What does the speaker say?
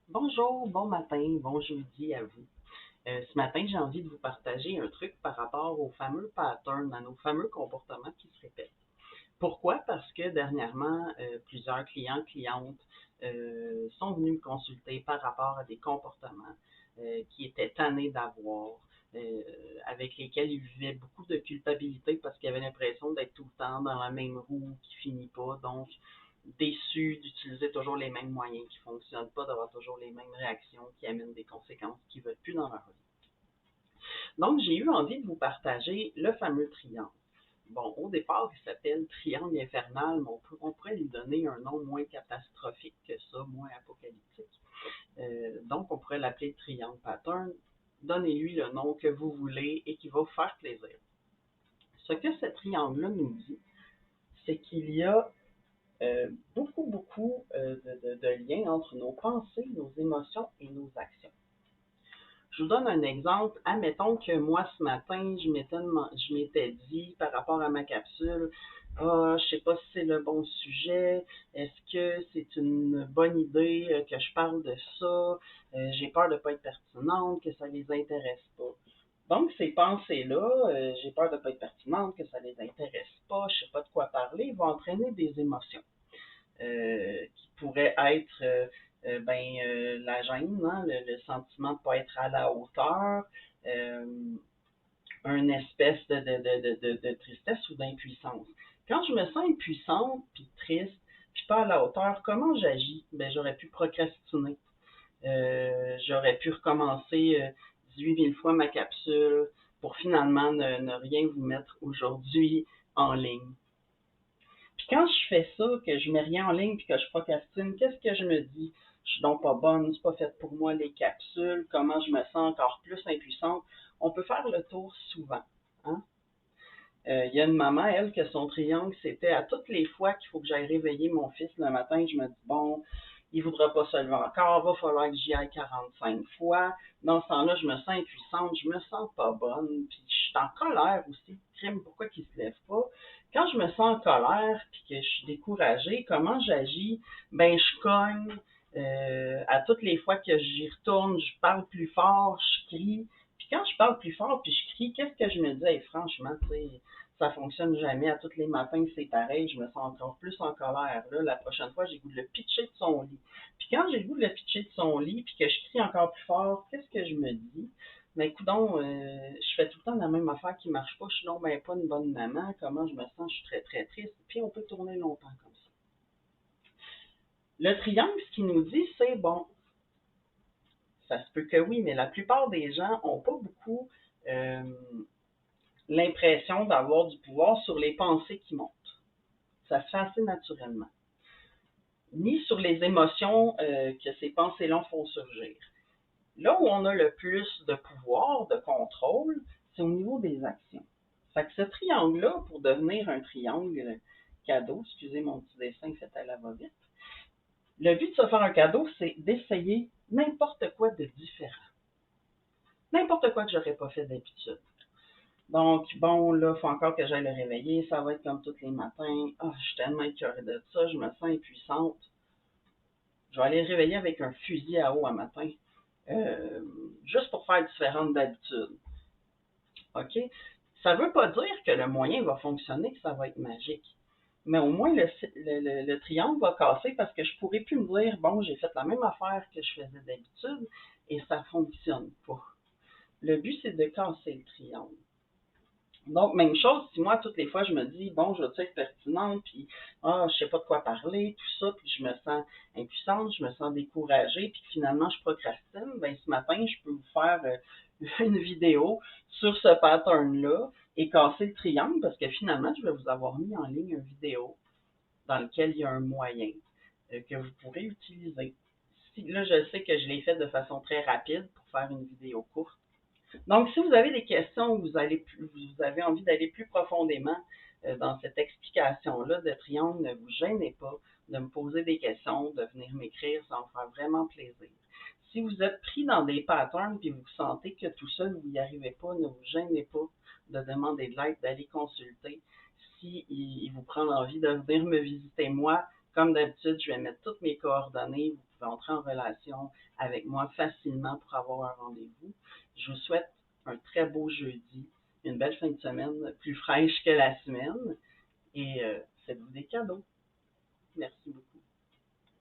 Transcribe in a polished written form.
Bonjour, bon matin, bon jeudi à vous. Ce matin, j'ai envie de vous partager un truc par rapport aux fameux patterns, à nos fameux comportements qui se répètent. Pourquoi? Parce que dernièrement, plusieurs clients, clientes sont venus me consulter par rapport à des comportements qui étaient tannés d'avoir, euh, avec lesquels ils vivaient beaucoup de culpabilité parce qu'ils avaient l'impression d'être tout le temps dans la même roue qui finit pas. Donc, déçus d'utiliser toujours les mêmes moyens qui ne fonctionnent pas, d'avoir toujours les mêmes réactions qui amènent des conséquences qu'ils ne veulent plus dans leur vie. Donc, j'ai eu envie de vous partager le fameux triangle. Bon, au départ, il s'appelle triangle infernal, mais on pourrait lui donner un nom moins catastrophique que ça, moins apocalyptique. Donc, on pourrait l'appeler triangle pattern. Donnez-lui le nom que vous voulez et qui va vous faire plaisir. Ce que ce triangle-là nous dit, c'est qu'il y a beaucoup de liens entre nos pensées, nos émotions et nos actions. Je vous donne un exemple. Admettons que moi, ce matin, je m'étais dit par rapport à ma capsule, ah, je sais pas si c'est le bon sujet, est-ce que c'est une bonne idée que je parle de ça, j'ai peur de ne pas être pertinente, que ça les intéresse pas. Donc, ces pensées-là, j'ai peur de ne pas être pertinente, que ça les intéresse pas, je sais pas de quoi parler, vont entraîner des émotions qui pourrait être la gêne, hein, le sentiment de ne pas être à la hauteur, euh, une espèce de tristesse ou d'impuissance. Quand je me sens impuissante, puis triste, puis pas à la hauteur, comment j'agis? Ben, j'aurais pu procrastiner. J'aurais pu recommencer 18 000 fois ma capsule pour finalement ne rien vous mettre aujourd'hui en ligne. Puis quand je fais ça, que je mets rien en ligne puis que je procrastine, qu'est-ce que je me dis? Je suis donc pas bonne, c'est pas fait pour moi les capsules, comment je me sens encore plus impuissante. On peut faire le tour souvent. Hein? Y a une maman, elle, que son triangle, c'était à toutes les fois qu'il faut que j'aille réveiller mon fils le matin, je me dis, bon, il voudra pas se lever encore, va falloir que j'y aille 45 fois. Dans ce temps-là, je me sens impuissante, je me sens pas bonne, puis je suis en colère aussi. Crime, pourquoi qu'il se lève pas? Quand je me sens en colère, puis que je suis découragée, comment j'agis? Ben, je cogne. À toutes les fois que j'y retourne, je parle plus fort, je crie. Puis quand je parle plus fort, puis je crie, qu'est-ce que je me dis? Hey, franchement, tu sais, ça fonctionne jamais. À tous les matins, c'est pareil. Je me sens encore plus en colère. Là, la prochaine fois, j'ai le goût de le pitcher de son lit. Puis quand j'ai le goût de le pitcher de son lit, puis que je crie encore plus fort, qu'est-ce que je me dis? Mais écoute, je fais tout le temps la même affaire qui marche pas. Je suis non ben pas une bonne maman. Comment je me sens? Je suis très très triste. Puis on peut tourner longtemps comme ça. Le triangle, ce qu'il nous dit, c'est bon, ça se peut que oui, mais la plupart des gens n'ont pas beaucoup euh, l'impression d'avoir du pouvoir sur les pensées qui montent. Ça se fait assez naturellement. Ni sur les émotions que ces pensées-là font surgir. Là où on a le plus de pouvoir, de contrôle, c'est au niveau des actions. Fait que ce triangle-là, pour devenir un triangle cadeau, excusez mon petit dessin fait à la va-vite, le but de se faire un cadeau, c'est d'essayer n'importe quoi de différent. N'importe quoi que j'aurais pas fait d'habitude. Donc, bon, là, il faut encore que j'aille le réveiller. Ça va être comme tous les matins. Ah, je suis tellement écœurée de ça. Je me sens impuissante. Je vais aller le réveiller avec un fusil à eau un matin. Euh, Juste pour faire différent d'habitude. OK? Ça ne veut pas dire que le moyen va fonctionner, que ça va être magique. Mais au moins, le triangle va casser parce que je ne pourrais plus me dire, bon, j'ai fait la même affaire que je faisais d'habitude et ça ne fonctionne pas. Le but, c'est de casser le triangle. Donc, même chose, si moi, toutes les fois, je me dis, bon, je veux être pertinente, puis, ah, je sais pas de quoi parler, tout ça, puis je me sens impuissante, je me sens découragée, puis finalement, je procrastine, ben, ce matin, je peux vous faire une vidéo sur ce pattern-là et casser le triangle, parce que finalement, je vais vous avoir mis en ligne une vidéo dans laquelle il y a un moyen que vous pourrez utiliser. Là, je sais que je l'ai fait de façon très rapide pour faire une vidéo courte. Donc, si vous avez des questions, vous avez envie d'aller plus profondément dans cette explication-là de triangle, ne vous gênez pas de me poser des questions, de venir m'écrire, ça va me faire vraiment plaisir. Si vous êtes pris dans des patterns et vous sentez que tout seul vous n'y arrivez pas, ne vous gênez pas de demander de l'aide, d'aller consulter. Si il vous prend l'envie de venir me visiter moi, Comme d'habitude, je vais mettre toutes mes coordonnées. Vous pouvez entrer en relation avec moi facilement pour avoir un rendez-vous. Je vous souhaite un très beau jeudi, une belle fin de semaine, plus fraîche que la semaine, et faites-vous des cadeaux. Merci beaucoup.